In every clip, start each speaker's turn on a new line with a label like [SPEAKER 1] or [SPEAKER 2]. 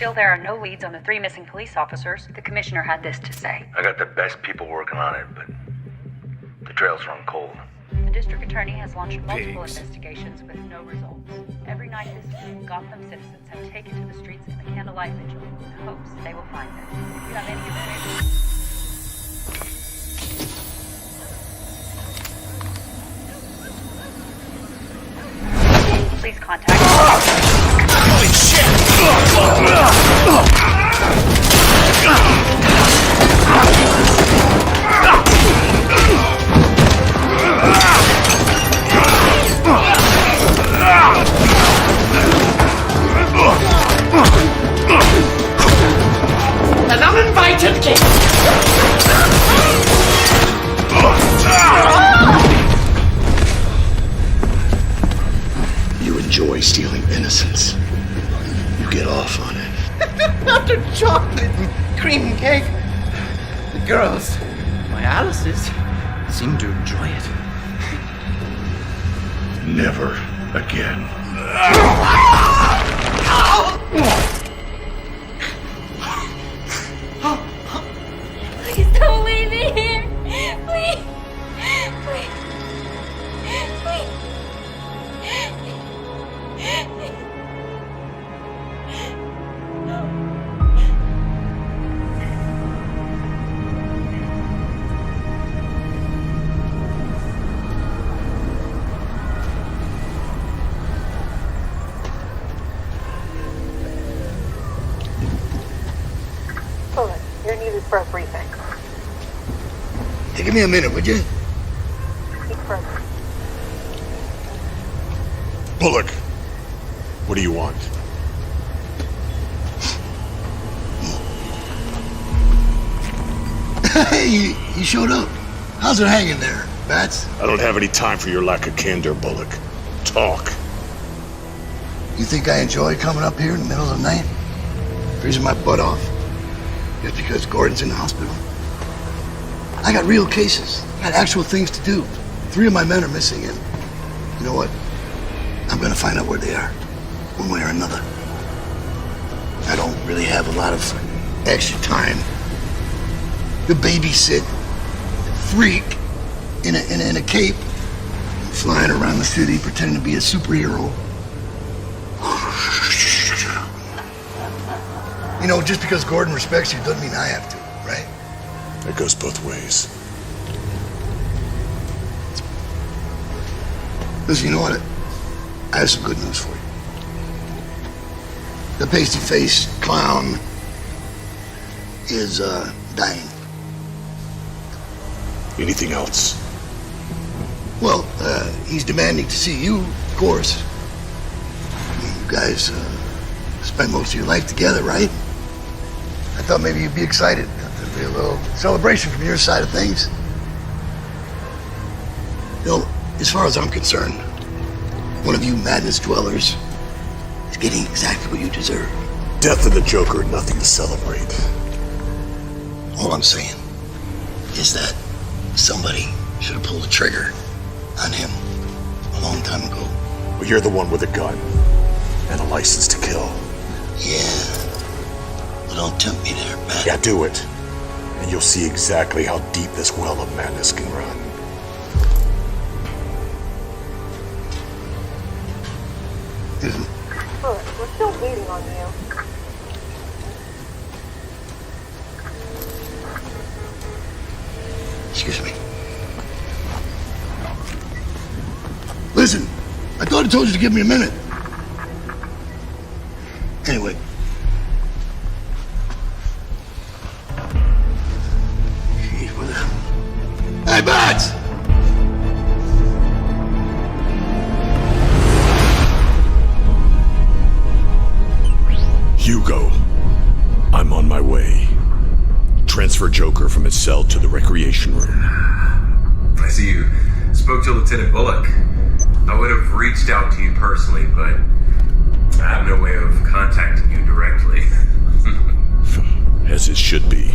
[SPEAKER 1] Still, there are no leads on the 3 missing police officers. The commissioner had this to say.
[SPEAKER 2] I got the best people working on it, but the trails run cold.
[SPEAKER 1] The district attorney has launched multiple investigations with no results. Every night this week, Gotham citizens have taken to the streets in the candlelight vigil in hopes they will find them. If you have any information... Please contact...
[SPEAKER 3] Holy shit!
[SPEAKER 4] An uninvited guest!
[SPEAKER 3] You enjoy stealing innocence. You get off on it.
[SPEAKER 4] After chocolate and cream cake, the girls, my Alice's, seem to enjoy it.
[SPEAKER 3] Never again.
[SPEAKER 5] Please don't leave me here. Please. Please. Please.
[SPEAKER 1] Bullet, you're needed for a briefing.
[SPEAKER 3] Hey, give me a minute, would you?
[SPEAKER 1] Speak further.
[SPEAKER 3] Bullock, what do you want?
[SPEAKER 6] Hey, you showed up. How's it hanging there, Bats?
[SPEAKER 3] I don't have any time for your lack of candor, Bullock. Talk.
[SPEAKER 6] You think I enjoy coming up here in the middle of the night? Freezing my butt off? Just because Gordon's in the hospital? I got real cases. I got actual things to do. 3 of my men are missing, and you know what? I'm gonna find out where they are, one way or another. I don't really have a lot of extra time to babysit a freak in a cape, flying around the city pretending to be a superhero. You know, just because Gordon respects you doesn't mean I have to, right?
[SPEAKER 3] It goes both ways.
[SPEAKER 6] Listen, you know what? I have some good news for you. The pasty-faced clown is, dying.
[SPEAKER 3] Anything else?
[SPEAKER 6] Well, he's demanding to see you, of course. You guys, spent most of your life together, right? I thought maybe you'd be excited. There'd be a little celebration from your side of things. You know, as far as I'm concerned, one of you madness dwellers is getting exactly what you deserve.
[SPEAKER 3] Death of the Joker, nothing to celebrate.
[SPEAKER 6] All I'm saying is that somebody should have pulled the trigger on him a long time ago.
[SPEAKER 3] Well, you're the one with a gun and a license to kill.
[SPEAKER 6] Yeah. Well, don't tempt me there, Matt.
[SPEAKER 3] Yeah, do it. And you'll see exactly how deep this well of madness can run.
[SPEAKER 1] Bullet, we're still waiting on you.
[SPEAKER 6] Excuse me. Listen, I thought I told you to give me a minute. Anyway. Jeez, what the... Hey, Bats!
[SPEAKER 3] Hugo, I'm on my way. Transfer Joker from his cell to the recreation room.
[SPEAKER 7] I see you spoke to Lieutenant Bullock. I would have reached out to you personally, but I have no way of contacting you directly.
[SPEAKER 3] As it should be.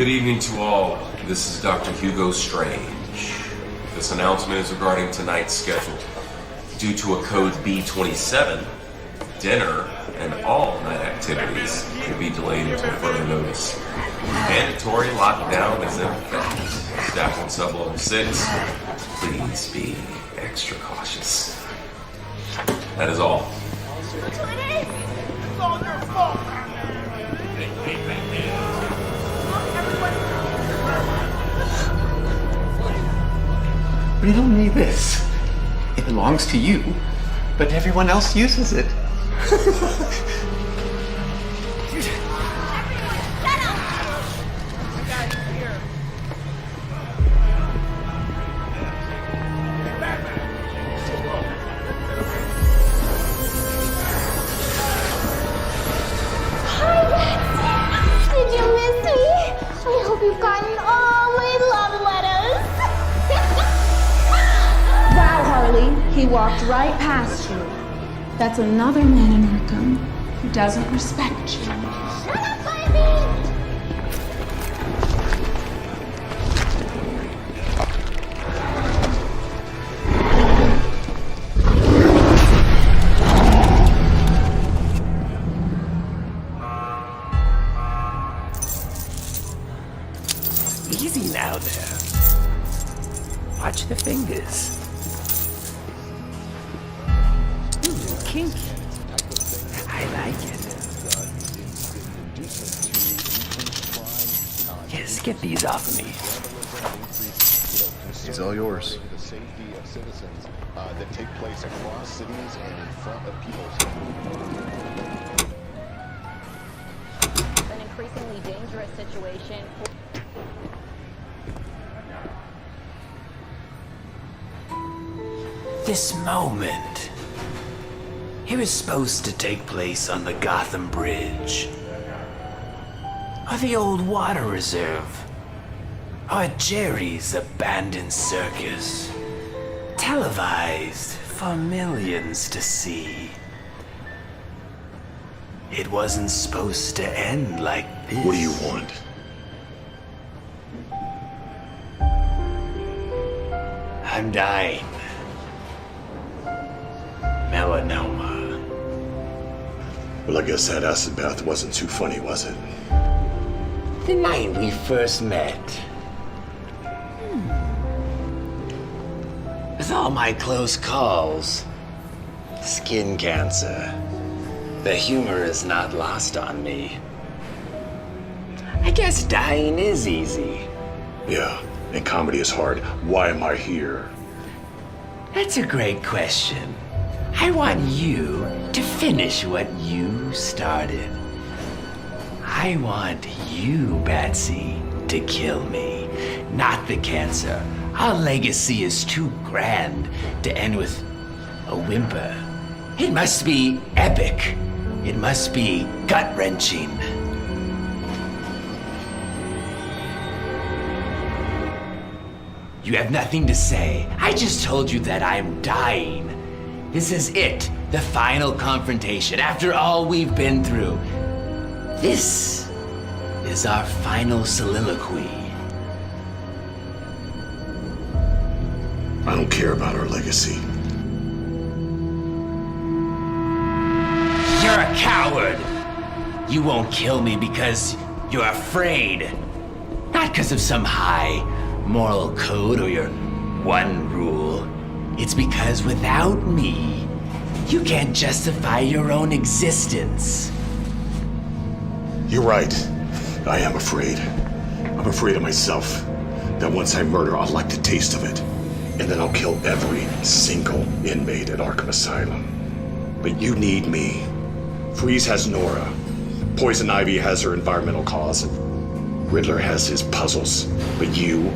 [SPEAKER 7] Good evening to all. This is Dr. Hugo Strange. This announcement is regarding tonight's schedule. Due to a code B27, dinner and all night activities will be delayed until further notice. Mandatory lockdown is in effect. Staff on sub-level 6, please be extra cautious. That is all.
[SPEAKER 4] But you don't need this. It belongs to you, but everyone else uses it.
[SPEAKER 5] Did you miss me? I hope you've gotten all my love letters.
[SPEAKER 8] Wow, Harley, he walked right past you. That's another man in Arkham who doesn't respect you.
[SPEAKER 5] Shut up, baby!
[SPEAKER 9] Easy now there. Watch the fingers. Ooh, kinky. I like it. Yes, get these off of me.
[SPEAKER 10] It's all yours.
[SPEAKER 11] The safety of citizens that take place across cities and in front of people's.
[SPEAKER 1] An increasingly dangerous situation.
[SPEAKER 9] This moment, it was supposed to take place on the Gotham Bridge, or the old water reserve, or Jerry's abandoned circus, televised for millions to see. It wasn't supposed to end like this.
[SPEAKER 3] What do you want?
[SPEAKER 9] I'm dying. Melanoma.
[SPEAKER 3] Well, I guess that acid bath wasn't too funny, was it?
[SPEAKER 9] The night we first met. With all my close calls, skin cancer, the humor is not lost on me. I guess dying is easy.
[SPEAKER 3] Yeah, and comedy is hard. Why am I here?
[SPEAKER 9] That's a great question. I want you to finish what you started. I want you, Batsy, to kill me, not the cancer. Our legacy is too grand to end with a whimper. It must be epic. It must be gut-wrenching. You have nothing to say. I just told you that I'm dying. This is it, the final confrontation after all we've been through. This is our final soliloquy.
[SPEAKER 3] I don't care about our legacy.
[SPEAKER 9] You're a coward. You won't kill me because you're afraid. Not because of some high moral code or your one rule. It's because without me, you can't justify your own existence.
[SPEAKER 3] You're right. I am afraid. I'm afraid of myself. That once I murder, I'll like the taste of it. And then I'll kill every single inmate at Arkham Asylum. But you need me. Freeze has Nora. Poison Ivy has her environmental cause. And Riddler has his puzzles. But you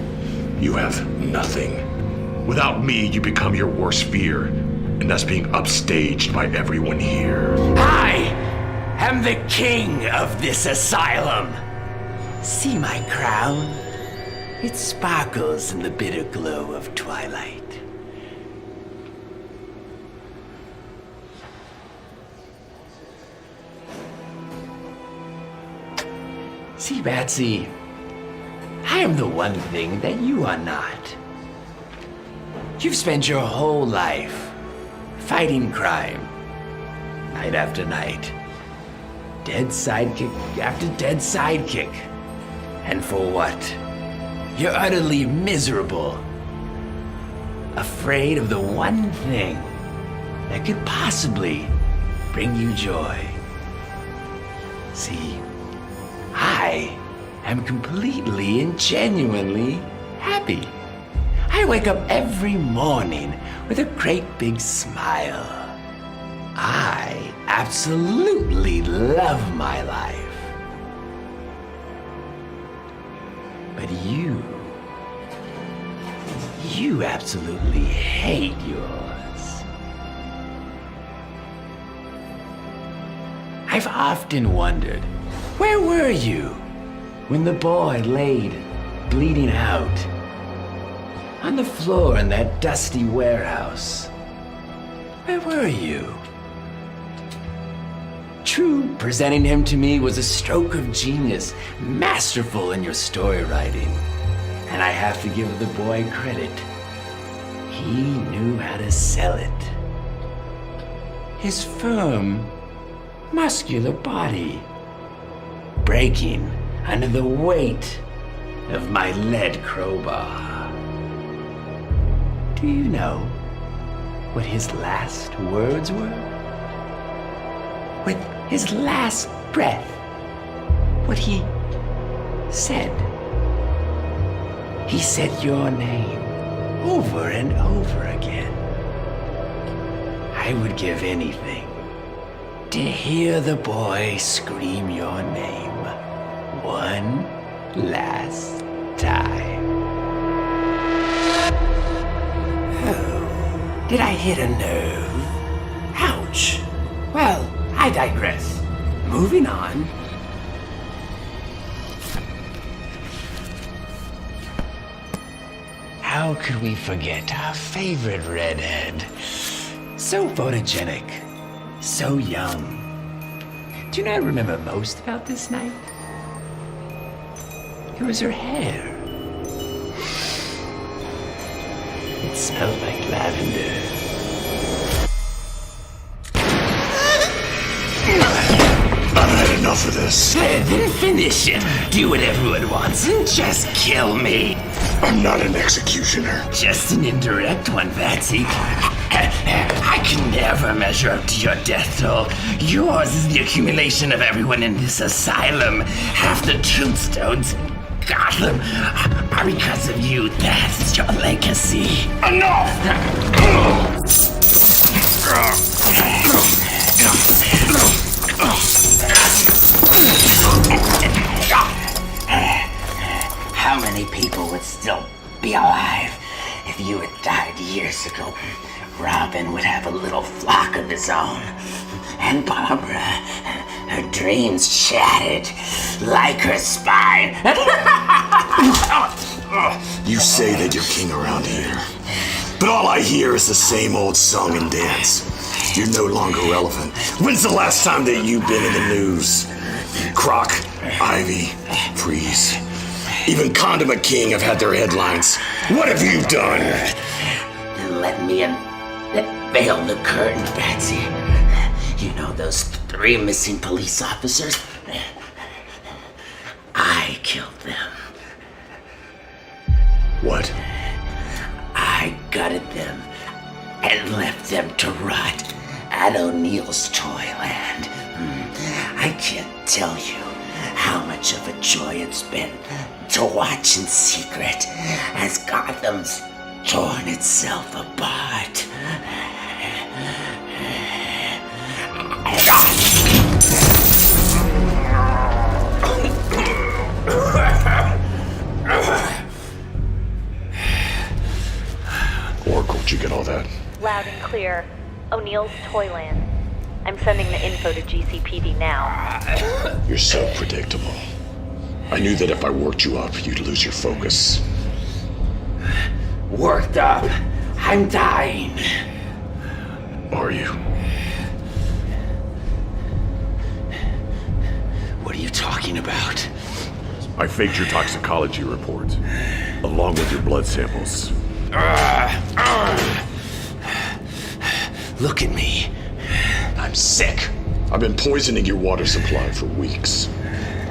[SPEAKER 3] have nothing. Without me, you become your worst fear. And that's being upstaged by everyone here.
[SPEAKER 9] I am the king of this asylum. See my crown? It sparkles in the bitter glow of twilight. See, Batsy, I am the one thing that you are not. You've spent your whole life fighting crime, night after night. Dead sidekick after dead sidekick. And for what? You're utterly miserable. Afraid of the one thing that could possibly bring you joy. See, I am completely and genuinely happy. I wake up every morning with a great big smile. I absolutely love my life. But you absolutely hate yours. I've often wondered, where were you when the boy laid bleeding out on the floor in that dusty warehouse? Where were you? True, presenting him to me was a stroke of genius, masterful in your story writing. And I have to give the boy credit. He knew how to sell it. His firm, muscular body, breaking under the weight of my lead crowbar. Do you know what his last words were? With his last breath, what he said. He said your name over and over again. I would give anything to hear the boy scream your name one last time. Oh, did I hit a nerve? Ouch. Well, I digress. Moving on. How could we forget our favorite redhead? So photogenic, so young. Do you know what I remember most about this night? It was her hair. It smelled like lavender.
[SPEAKER 3] I've had enough of this.
[SPEAKER 9] Then finish it. Do what everyone wants and just kill me.
[SPEAKER 3] I'm not an executioner.
[SPEAKER 9] Just an indirect one, Batsy. I can never measure up to your death toll. Yours is the accumulation of everyone in this asylum. Half the tombstones in Gotham are because of you. That's your legacy.
[SPEAKER 3] Enough!
[SPEAKER 9] How many people would still be alive if you had died years ago? Robin would have a little flock of his own. And Barbara, her dreams shattered like her spine.
[SPEAKER 3] You say that you're king around here, but all I hear is the same old song and dance. You're no longer relevant. When's the last time that you've been in the news? Croc, Ivy, Freeze. Even Condiment King have had their headlines. What have you done?
[SPEAKER 9] Then let me unveil the curtain, Batsy. You know those 3 missing police officers? I killed them.
[SPEAKER 3] What?
[SPEAKER 9] I gutted them and left them to rot at O'Neill's Toyland. I can't tell you how much of a joy it's been to watch in secret as Gotham's torn itself apart.
[SPEAKER 3] Oracle, did you get all that?
[SPEAKER 1] Loud and clear. O'Neill's Toyland. I'm sending the info to GCPD now.
[SPEAKER 3] You're so predictable. I knew that if I worked you up, you'd lose your focus.
[SPEAKER 9] Worked up? I'm dying.
[SPEAKER 3] Are you?
[SPEAKER 9] What are you talking about?
[SPEAKER 3] I faked your toxicology report, along with your blood samples.
[SPEAKER 9] Look at me. I'm sick.
[SPEAKER 3] I've been poisoning your water supply for weeks.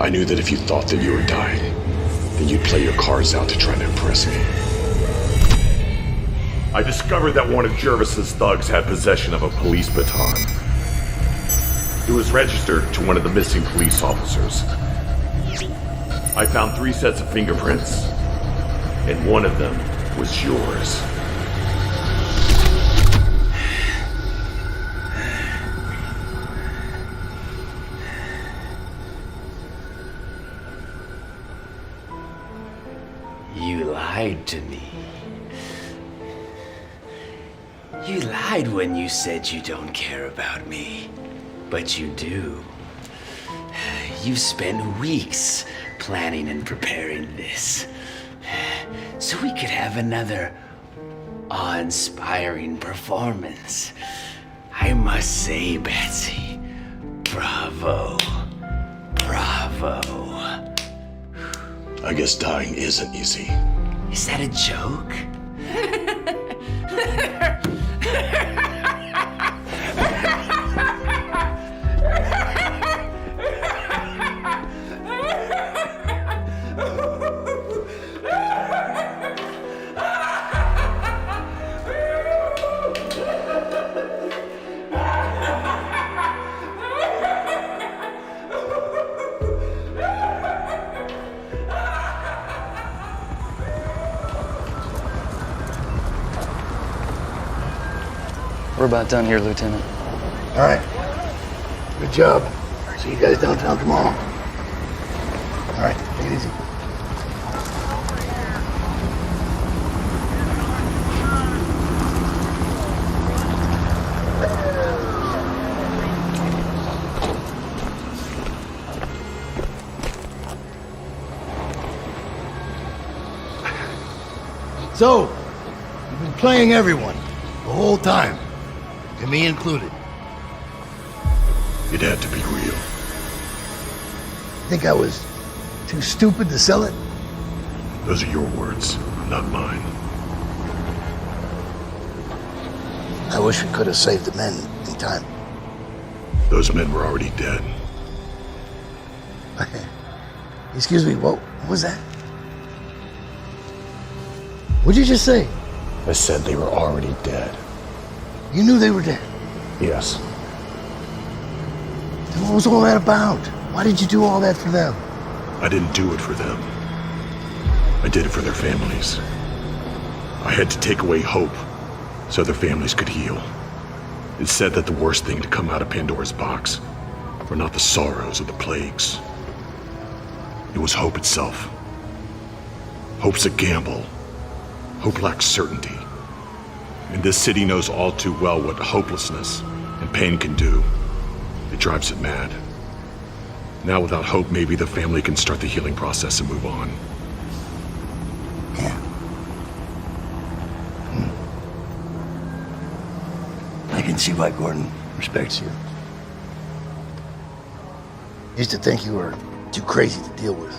[SPEAKER 3] I knew that if you thought that you were dying, then you'd play your cards out to try to impress me. I discovered that one of Jervis's thugs had possession of a police baton. It was registered to one of the missing police officers. I found 3 sets of fingerprints, and one of them was yours.
[SPEAKER 9] You lied to me. You lied when you said you don't care about me. But you do. You spent weeks planning and preparing this. So we could have another awe-inspiring performance. I must say, Betsy, bravo. Bravo.
[SPEAKER 3] I guess dying isn't easy.
[SPEAKER 9] Is that a joke?
[SPEAKER 4] We're about done here, Lieutenant.
[SPEAKER 6] All right. Good job. See you guys downtown tomorrow. All right, take it easy. So, you've been playing everyone the whole time. And me included.
[SPEAKER 3] It had to be real.
[SPEAKER 6] Think I was too stupid to sell it?
[SPEAKER 3] Those are your words, not mine.
[SPEAKER 6] I wish we could have saved the men in time.
[SPEAKER 3] Those men were already dead.
[SPEAKER 6] Excuse me, what was that? What'd you just say?
[SPEAKER 3] I said they were already dead.
[SPEAKER 6] You knew they were dead.
[SPEAKER 3] Yes.
[SPEAKER 6] Then what was all that about? Why did you do all that for them?
[SPEAKER 3] I didn't do it for them. I did it for their families. I had to take away hope so their families could heal. It's said that the worst thing to come out of Pandora's box were not the sorrows or the plagues. It was hope itself. Hope's a gamble. Hope lacks certainty. And this city knows all too well what hopelessness and pain can do. It drives it mad. Now without hope, maybe the family can start the healing process and move on.
[SPEAKER 6] Yeah. I can see why Gordon respects you. I used to think you were too crazy to deal with.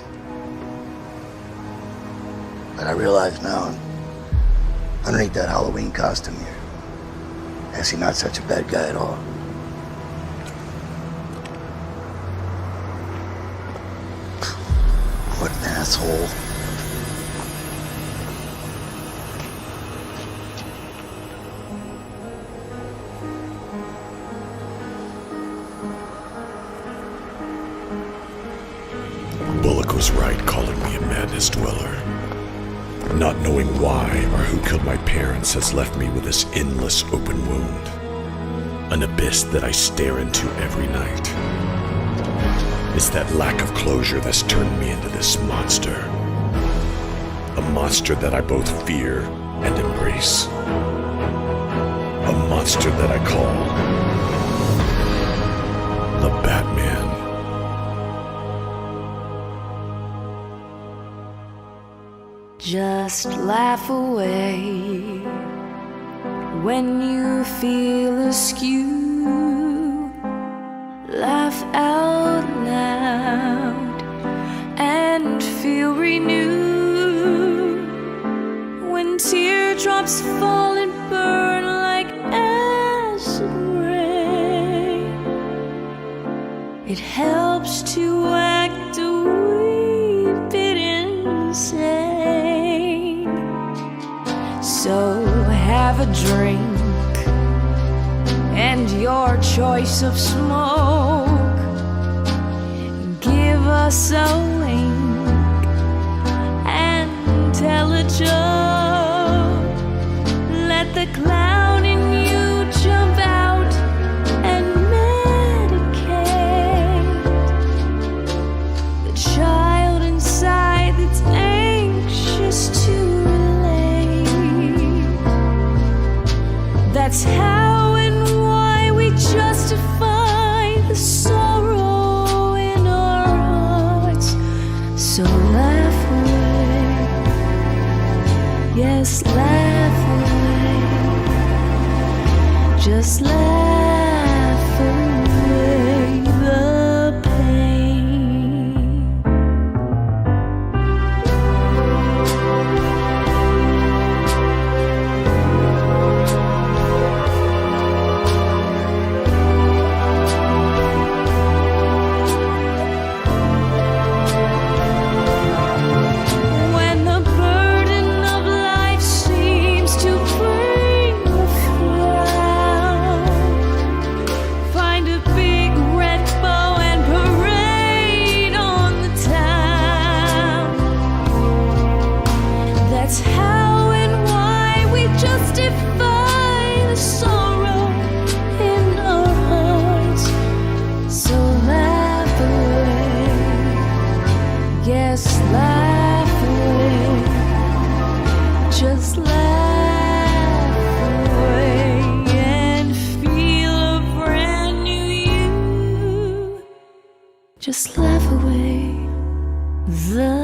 [SPEAKER 6] But I realize now, underneath that Halloween costume, you're actually not such a bad guy at all. What an asshole.
[SPEAKER 3] Bullock was right calling me a madness dweller. Not knowing why or who killed my parents has left me with this endless open wound. An abyss that I stare into every night. It's that lack of closure that's turned me into this monster. A monster that I both fear and embrace. A monster that I call the Batman.
[SPEAKER 10] Just laugh away when you feel askew. Laugh out loud and will renew. When teardrops fall and burn like acid rain, it helps to act a wee bit insane. So have a drink and your choice of smoke. Give us a wink and tell a joke. Let the clown in you jump out and medicate the child inside that's anxious to relate. That's how and why we justify the sorrow in our hearts. So laugh away, yes, laugh away. Just laugh away the pain. When the burden of life seems to bring a frown, find a big red bow and parade on the town. That's how and why we justify the sorrow in our hearts. So laugh away, yes, laugh away. Just laugh away and feel a brand new you. Just laugh away the